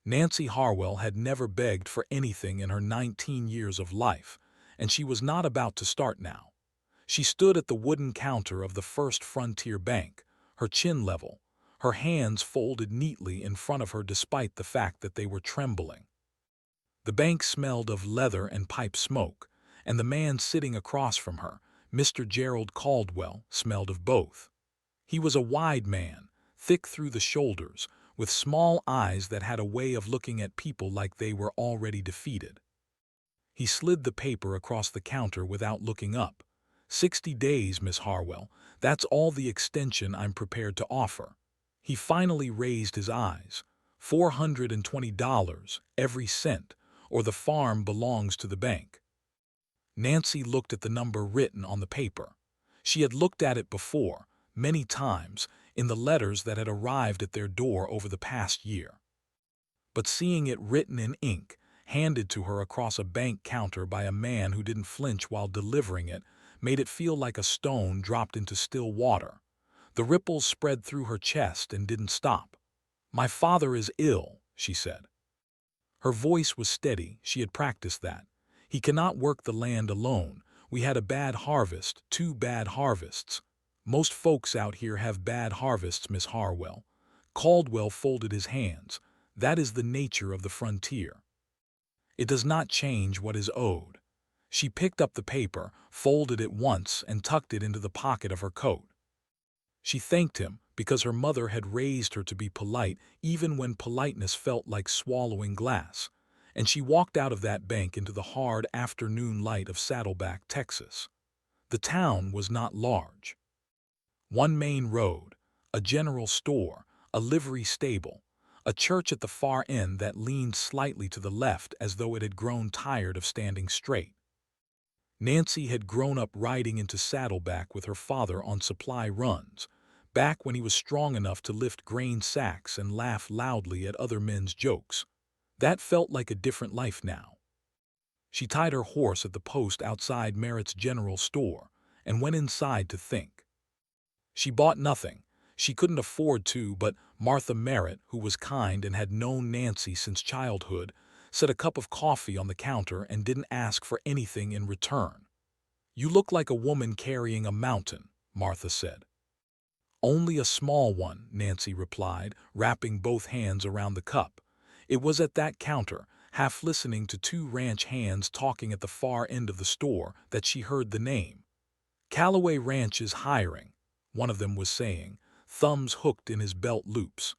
Nancy Harwell had never begged for anything in her 19 years of life, and she was not about to start now. She stood at the wooden counter of the First Frontier Bank, her chin level, her hands folded neatly in front of her despite the fact that they were trembling. The bank smelled of leather and pipe smoke, and the man sitting across from her, Mr. Gerald Caldwell, smelled of both. He was a wide man, thick through the shoulders, with small eyes that had a way of looking at people like they were already defeated. He slid the paper across the counter without looking up. 60 days, Miss Harwell. That's all the extension I'm prepared to offer. He finally raised his eyes. $420, every cent, or the farm belongs to the bank. Nancy looked at the number written on the paper. She had looked at it before, many times, in the letters that had arrived at their door over the past year. But seeing it written in ink, handed to her across a bank counter by a man who didn't flinch while delivering it, made it feel like a stone dropped into still water. The ripples spread through her chest and didn't stop. "My father is ill," she said. Her voice was steady, she had practiced that. "He cannot work the land alone. We had a bad harvest, 2 bad harvests. Most folks out here have bad harvests, Miss Harwell." Caldwell folded his hands. "That is the nature of the frontier. It does not change what is owed." She picked up the paper, folded it once, and tucked it into the pocket of her coat. She thanked him because her mother had raised her to be polite even when politeness felt like swallowing glass, and she walked out of that bank into the hard afternoon light of Saddleback, Texas. The town was not large. One main road, a general store, a livery stable, a church at the far end that leaned slightly to the left as though it had grown tired of standing straight. Nancy had grown up riding into Saddleback with her father on supply runs, back when he was strong enough to lift grain sacks and laugh loudly at other men's jokes. That felt like a different life now. She tied her horse at the post outside Merritt's general store and went inside to think. She bought nothing. She couldn't afford to, but Martha Merritt, who was kind and had known Nancy since childhood, set a cup of coffee on the counter and didn't ask for anything in return. "You look like a woman carrying a mountain," Martha said. "Only a small one," Nancy replied, wrapping both hands around the cup. It was at that counter, half listening to 2 ranch hands talking at the far end of the store, that she heard the name. "Calloway Ranch is hiring," one of them was saying, thumbs hooked in his belt loops.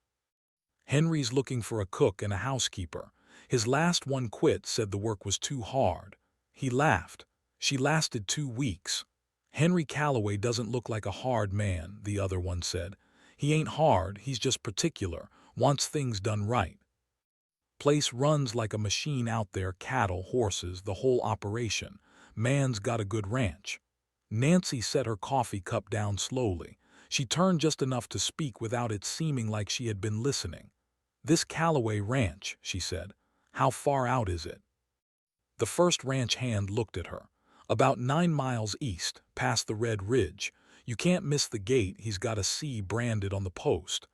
"Henry's looking for a cook and a housekeeper. His last one quit, said the work was too hard." He laughed. "She lasted 2 weeks. "Henry Calloway doesn't look like a hard man," the other one said. "He ain't hard, he's just particular, wants things done right. Place runs like a machine out there, cattle, horses, the whole operation. Man's got a good ranch." Nancy set her coffee cup down slowly. She turned just enough to speak without it seeming like she had been listening. "This Calloway Ranch," she said. "How far out is it?" The first ranch hand looked at her. "About 9 miles east, past the Red Ridge. You can't miss the gate, he's got a C branded on the post.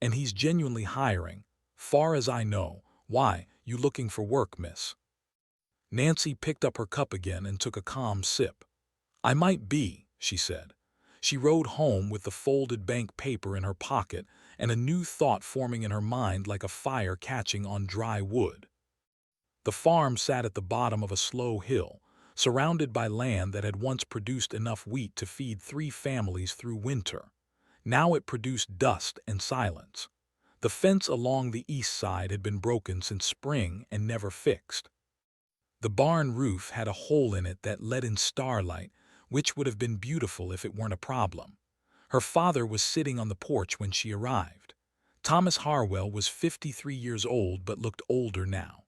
And he's genuinely hiring, far as I know. Why, you looking for work, miss?" Nancy picked up her cup again and took a calm sip. "I might be," she said. She rode home with the folded bank paper in her pocket and a new thought forming in her mind like a fire catching on dry wood. The farm sat at the bottom of a slow hill, surrounded by land that had once produced enough wheat to feed 3 families through winter. Now it produced dust and silence. The fence along the east side had been broken since spring and never fixed. The barn roof had a hole in it that let in starlight, which would have been beautiful if it weren't a problem. Her father was sitting on the porch when she arrived. Thomas Harwell was 53 years old but looked older now.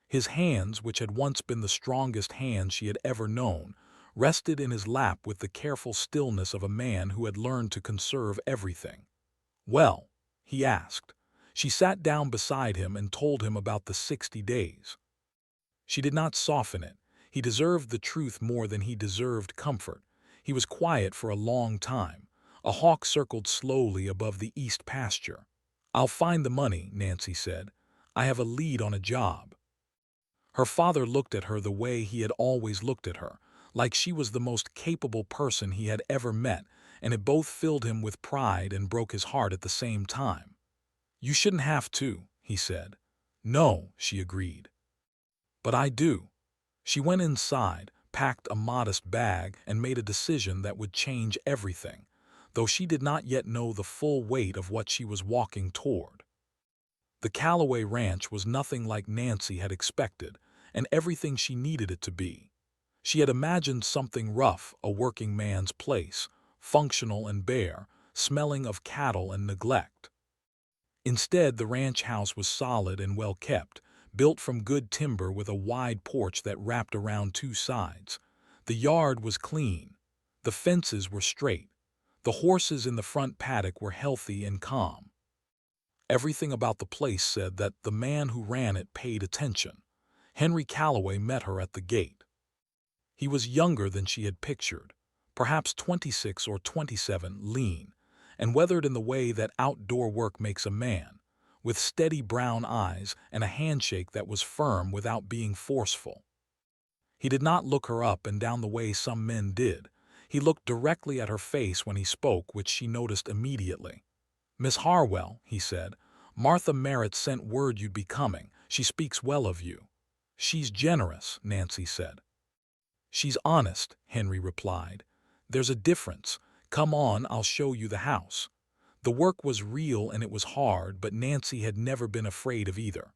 His hands, which had once been the strongest hands she had ever known, rested in his lap with the careful stillness of a man who had learned to conserve everything. "Well?" he asked. She sat down beside him and told him about the 60 days. She did not soften it. He deserved the truth more than he deserved comfort. He was quiet for a long time. A hawk circled slowly above the east pasture. "I'll find the money," Nancy said. I have a lead on a job." Her father looked at her the way he had always looked at her, like she was the most capable person he had ever met, and it both filled him with pride and broke his heart at the same time. "You shouldn't have to," he said. "No," she agreed. "But I do." She went inside, packed a modest bag, and made a decision that would change everything, though she did not yet know the full weight of what she was walking toward. The Calloway Ranch was nothing like Nancy had expected, and everything she needed it to be. She had imagined something rough, a working man's place, functional and bare, smelling of cattle and neglect. Instead, the ranch house was solid and well kept, built from good timber with a wide porch that wrapped around two sides. The yard was clean. The fences were straight. The horses in the front paddock were healthy and calm. Everything about the place said that the man who ran it paid attention. Henry Calloway met her at the gate. He was younger than she had pictured, perhaps 26 or 27, lean, and weathered in the way that outdoor work makes a man, with steady brown eyes and a handshake that was firm without being forceful. He did not look her up and down the way some men did. He looked directly at her face when he spoke, which she noticed immediately. "Miss Harwell," he said, "Martha Merritt sent word you'd be coming. She speaks well of you." "She's generous," Nancy said. "She's honest," Henry replied. "There's a difference. Come on, I'll show you the house." The work was real and it was hard, but Nancy had never been afraid of either.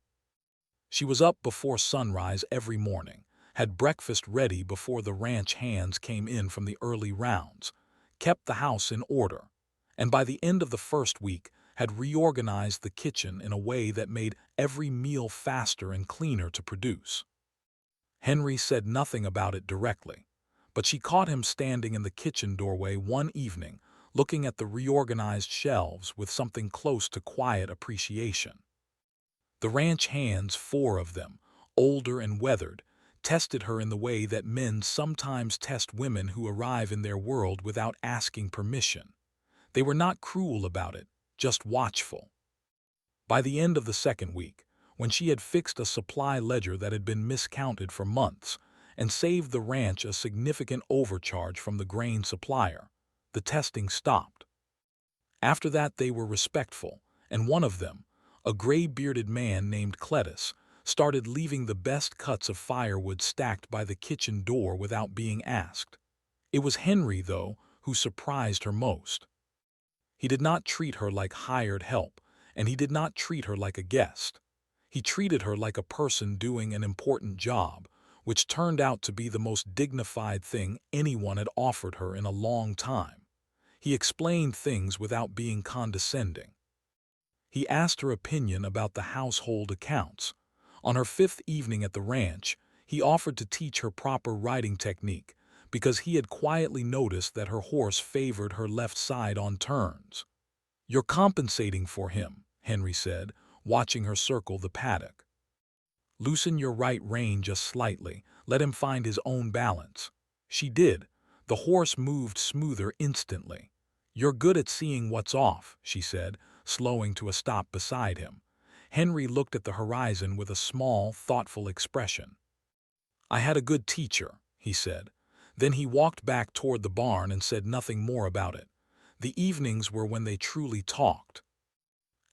She was up before sunrise every morning, had breakfast ready before the ranch hands came in from the early rounds, kept the house in order, and by the end of the first week had reorganized the kitchen in a way that made every meal faster and cleaner to produce. Henry said nothing about it directly, but she caught him standing in the kitchen doorway one evening, looking at the reorganized shelves with something close to quiet appreciation. The ranch hands, 4 of them, older and weathered, tested her in the way that men sometimes test women who arrive in their world without asking permission. They were not cruel about it, just watchful. By the end of the second week, when she had fixed a supply ledger that had been miscounted for months and saved the ranch a significant overcharge from the grain supplier, the testing stopped. After that they were respectful, and one of them, a gray-bearded man named Cletus, started leaving the best cuts of firewood stacked by the kitchen door without being asked. It was Henry, though, who surprised her most. He did not treat her like hired help, and he did not treat her like a guest. He treated her like a person doing an important job, which turned out to be the most dignified thing anyone had offered her in a long time. He explained things without being condescending. He asked her opinion about the household accounts. On her 5th evening at the ranch, he offered to teach her proper riding technique, because he had quietly noticed that her horse favored her left side on turns. "You're compensating for him," Henry said, watching her circle the paddock. "Loosen your right rein just slightly, let him find his own balance." She did. The horse moved smoother instantly. "You're good at seeing what's off," she said, slowing to a stop beside him. Henry looked at the horizon with a small, thoughtful expression. "I had a good teacher," he said. Then he walked back toward the barn and said nothing more about it. The evenings were when they truly talked.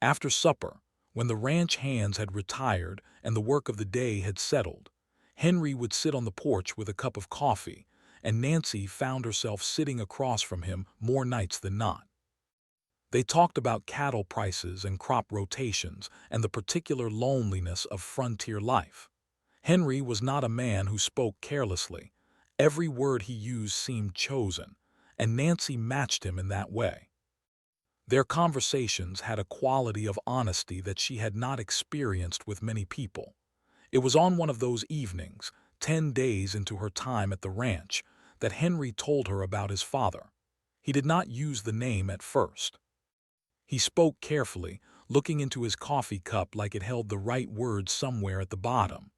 After supper, when the ranch hands had retired and the work of the day had settled, Henry would sit on the porch with a cup of coffee, and Nancy found herself sitting across from him more nights than not. They talked about cattle prices and crop rotations and the particular loneliness of frontier life. Henry was not a man who spoke carelessly. Every word he used seemed chosen, and Nancy matched him in that way. Their conversations had a quality of honesty that she had not experienced with many people. It was on one of those evenings, 10 days into her time at the ranch, that Henry told her about his father. He did not use the name at first. He spoke carefully, looking into his coffee cup like it held the right words somewhere at the bottom.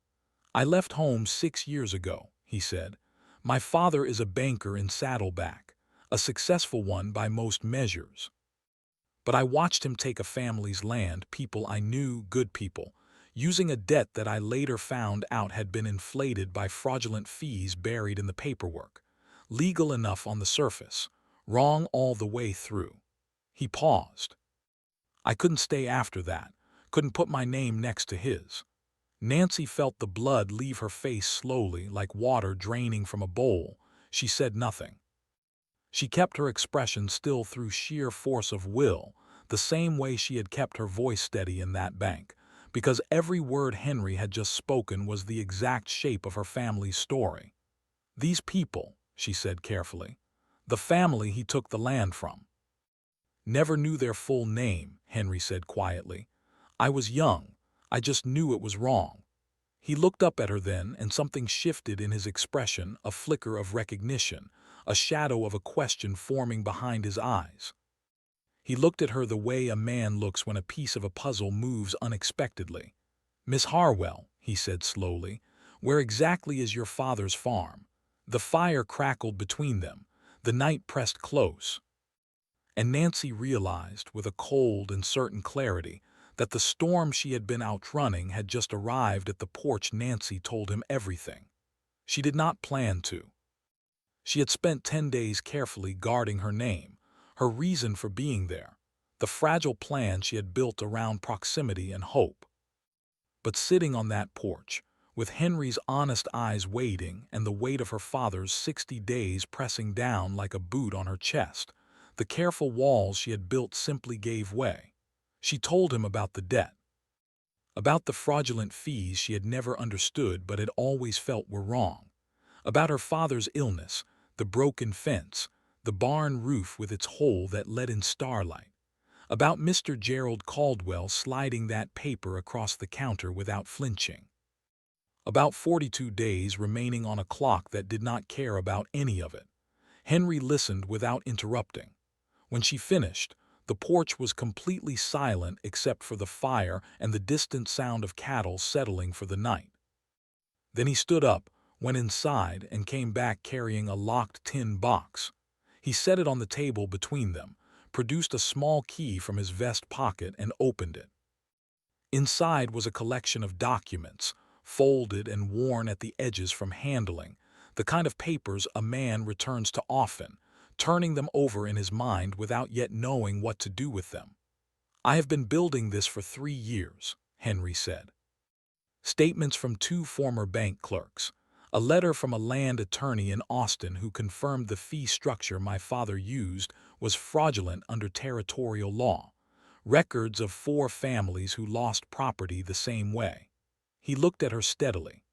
"I left home 6 years ago," he said. "My father is a banker in Saddleback, a successful one by most measures. But I watched him take a family's land, people I knew, good people, using a debt that I later found out had been inflated by fraudulent fees buried in the paperwork. Legal enough on the surface, wrong all the way through. He paused. I couldn't stay after that, couldn't put my name next to his. Nancy felt the blood leave her face slowly, like water draining from a bowl. She said nothing. She kept her expression still through sheer force of will, the same way she had kept her voice steady in that bank, because every word Henry had just spoken was the exact shape of her family's story. These people, she said carefully, the family he took the land from. Never knew their full name, Henry said quietly. I was young. I just knew it was wrong. He looked up at her then, and something shifted in his expression, a flicker of recognition, a shadow of a question forming behind his eyes. He looked at her the way a man looks when a piece of a puzzle moves unexpectedly. Miss Harwell, he said slowly, where exactly is your father's farm? The fire crackled between them. The night pressed close. And Nancy realized, with a cold and certain clarity, that the storm she had been outrunning had just arrived at the porch. Nancy told him everything. She did not plan to. She had spent 10 days carefully guarding her name, her reason for being there, the fragile plan she had built around proximity and hope. But sitting on that porch, with Henry's honest eyes waiting and the weight of her father's 60 days pressing down like a boot on her chest, the careful walls she had built simply gave way. She told him about the debt, about the fraudulent fees she had never understood but had always felt were wrong, about her father's illness, the broken fence, the barn roof with its hole that let in starlight, about Mr. Gerald Caldwell sliding that paper across the counter without flinching, about 42 days remaining on a clock that did not care about any of it. Henry listened without interrupting. When she finished, the porch was completely silent except for the fire and the distant sound of cattle settling for the night. Then he stood up, went inside, and came back carrying a locked tin box. He set it on the table between them, produced a small key from his vest pocket, and opened it. Inside was a collection of documents, folded and worn at the edges from handling, the kind of papers a man returns to often, turning them over in his mind without yet knowing what to do with them. I have been building this for 3 years, Henry said. Statements from 2 former bank clerks, a letter from a land attorney in Austin who confirmed the fee structure my father used was fraudulent under territorial law, records of 4 families who lost property the same way. He looked at her steadily.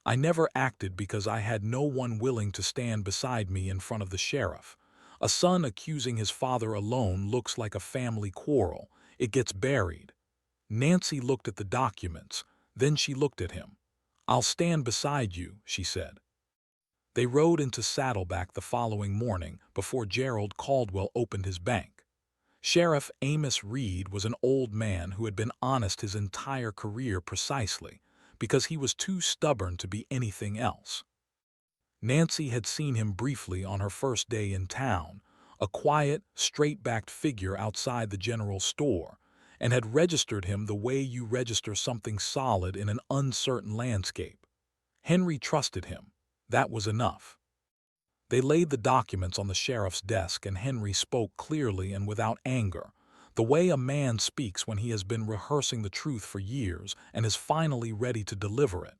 I never acted because I had no one willing to stand beside me in front of the sheriff. A son accusing his father alone looks like a family quarrel. It gets buried. Nancy looked at the documents. Then she looked at him. I'll stand beside you, she said. They rode into Saddleback the following morning before Gerald Caldwell opened his bank. Sheriff Amos Reed was an old man who had been honest his entire career precisely because he was too stubborn to be anything else. Nancy had seen him briefly on her first day in town, a quiet, straight-backed figure outside the general store, and had registered him the way you register something solid in an uncertain landscape. Henry trusted him. That was enough. They laid the documents on the sheriff's desk, and Henry spoke clearly and without anger, the way a man speaks when he has been rehearsing the truth for years and is finally ready to deliver it.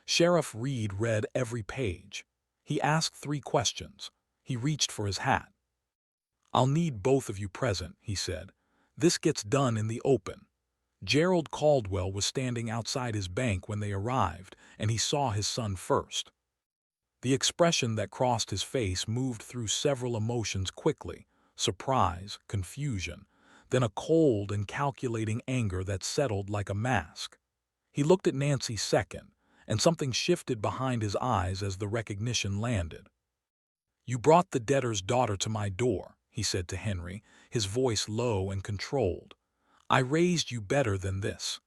Sheriff Reed read every page. He asked 3 questions. He reached for his hat. I'll need both of you present, he said. This gets done in the open. Gerald Caldwell was standing outside his bank when they arrived, and he saw his son first. The expression that crossed his face moved through several emotions quickly: surprise, confusion, then a cold and calculating anger that settled like a mask. He looked at Nancy second, and something shifted behind his eyes as the recognition landed. You brought the debtor's daughter to my door, he said to Henry, his voice low and controlled. I raised you better than this.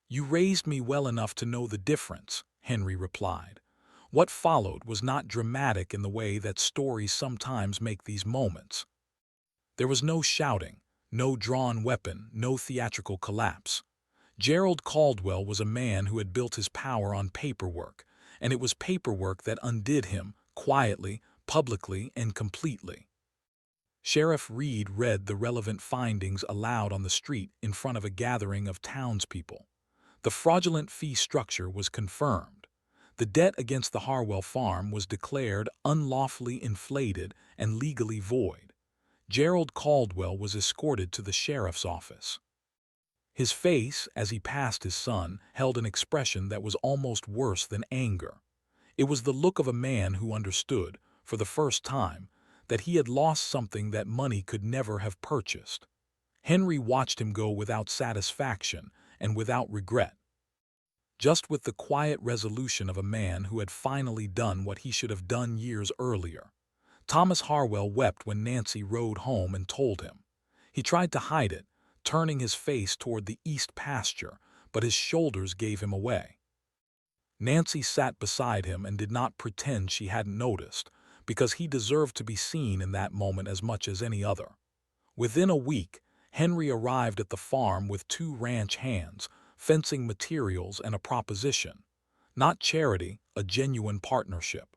You raised me well enough to know the difference, Henry replied. What followed was not dramatic in the way that stories sometimes make these moments. There was no shouting, no drawn weapon, no theatrical collapse. Gerald Caldwell was a man who had built his power on paperwork, and it was paperwork that undid him, quietly, publicly, and completely. Sheriff Reed read the relevant findings aloud on the street in front of a gathering of townspeople. The fraudulent fee structure was confirmed. The debt against the Harwell farm was declared unlawfully inflated and legally void. Gerald Caldwell was escorted to the sheriff's office. His face, as he passed his son, held an expression that was almost worse than anger. It was the look of a man who understood, for the first time, that he had lost something that money could never have purchased. Henry watched him go without satisfaction and without regret, just with the quiet resolution of a man who had finally done what he should have done years earlier. Thomas Harwell wept when Nancy rode home and told him. He tried to hide it, turning his face toward the east pasture, but his shoulders gave him away. Nancy sat beside him and did not pretend she hadn't noticed, because he deserved to be seen in that moment as much as any other. Within a week, Henry arrived at the farm with 2 ranch hands, fencing materials, and a proposition. Not charity, a genuine partnership.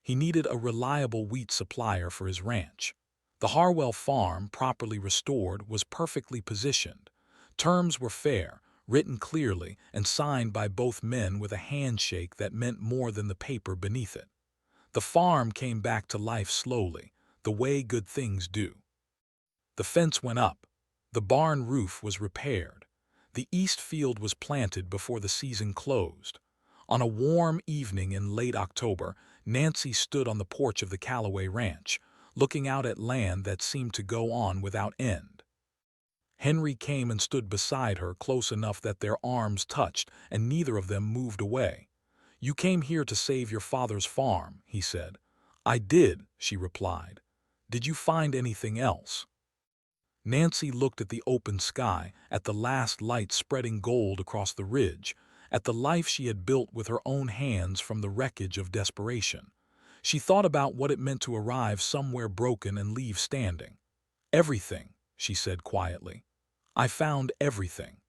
He needed a reliable wheat supplier for his ranch. The Harwell farm, properly restored, was perfectly positioned. Terms were fair, written clearly, and signed by both men with a handshake that meant more than the paper beneath it. The farm came back to life slowly, the way good things do. The fence went up. The barn roof was repaired. The east field was planted before the season closed. On a warm evening in late October, Nancy stood on the porch of the Calloway ranch, looking out at land that seemed to go on without end. Henry came and stood beside her, close enough that their arms touched, and neither of them moved away. "You came here to save your father's farm," he said. "I did," she replied. "Did you find anything else?" Nancy looked at the open sky, at the last light spreading gold across the ridge, at the life she had built with her own hands from the wreckage of desperation. She thought about what it meant to arrive somewhere broken and leave standing. "Everything," she said quietly. "I found everything."